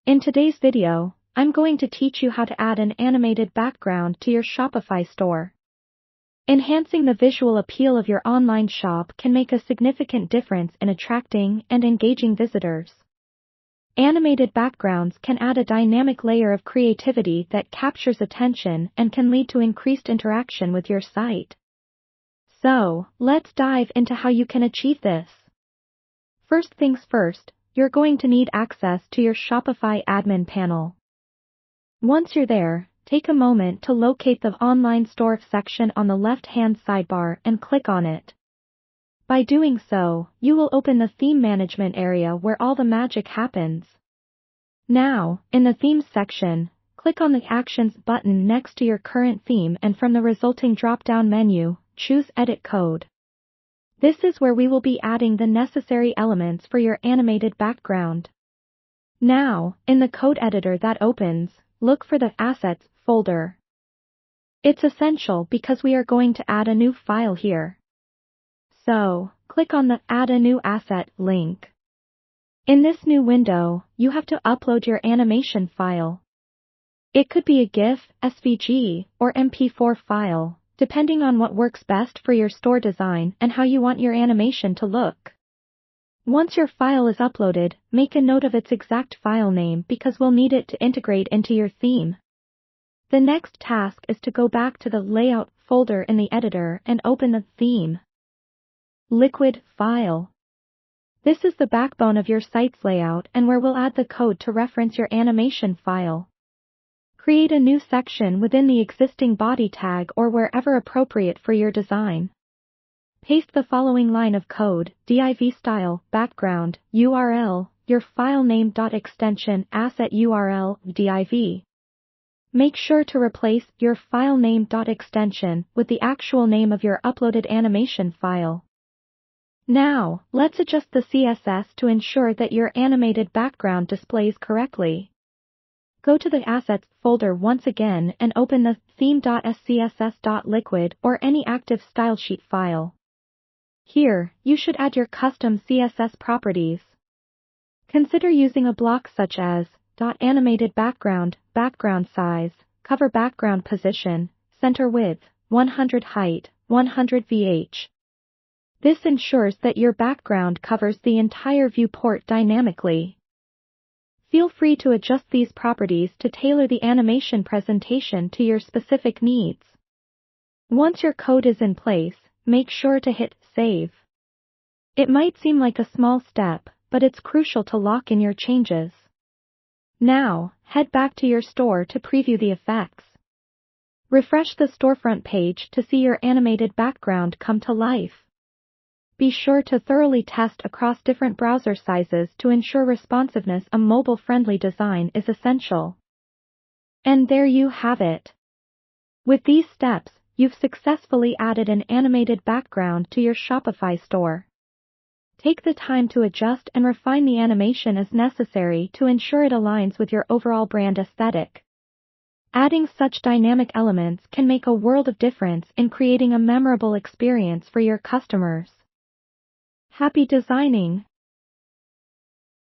In today's video, I'm going to teach you how to add an animated background to your Shopify store. Enhancing the visual appeal of your online shop can make a significant difference in attracting and engaging visitors. Animated backgrounds can add a dynamic layer of creativity that captures attention and can lead to increased interaction with your site. So, let's dive into how you can achieve this. First things first, you're going to need access to your Shopify admin panel. Once you're there, take a moment to locate the Online Store section on the left-hand sidebar and click on it. By doing so, you will open the Theme Management area where all the magic happens. Now, in the Themes section, click on the Actions button next to your current theme and from the resulting drop-down menu, choose Edit Code. This is where we will be adding the necessary elements for your animated background. Now, in the code editor that opens, look for the Assets folder. It's essential because we are going to add a new file here. So, click on the Add a New Asset link. In this new window, you have to upload your animation file. It could be a GIF, SVG, or MP4 file, depending on what works best for your store design and how you want your animation to look. Once your file is uploaded, make a note of its exact file name because we'll need it to integrate into your theme. The next task is to go back to the Layout folder in the editor and open the Theme Liquid file. This is the backbone of your site's layout and where we'll add the code to reference your animation file. Create a new section within the existing body tag or wherever appropriate for your design. Paste the following line of code, div style, background, URL, your file name. Extension, asset URL, div. Make sure to replace your file name. Extension with the actual name of your uploaded animation file. Now, let's adjust the CSS to ensure that your animated background displays correctly. Go to the Assets folder once again and open the theme.scss.liquid or any active stylesheet file. Here, you should add your custom CSS properties. Consider using a block such as .animated background, background size, cover background position, center width, 100 height, 100 VH. This ensures that your background covers the entire viewport dynamically. Feel free to adjust these properties to tailor the animation presentation to your specific needs. Once your code is in place, make sure to hit Save. It might seem like a small step, but it's crucial to lock in your changes. Now, head back to your store to preview the effects. Refresh the storefront page to see your animated background come to life. Be sure to thoroughly test across different browser sizes to ensure responsiveness. A mobile-friendly design is essential. And there you have it. With these steps, you've successfully added an animated background to your Shopify store. Take the time to adjust and refine the animation as necessary to ensure it aligns with your overall brand aesthetic. Adding such dynamic elements can make a world of difference in creating a memorable experience for your customers. Happy designing!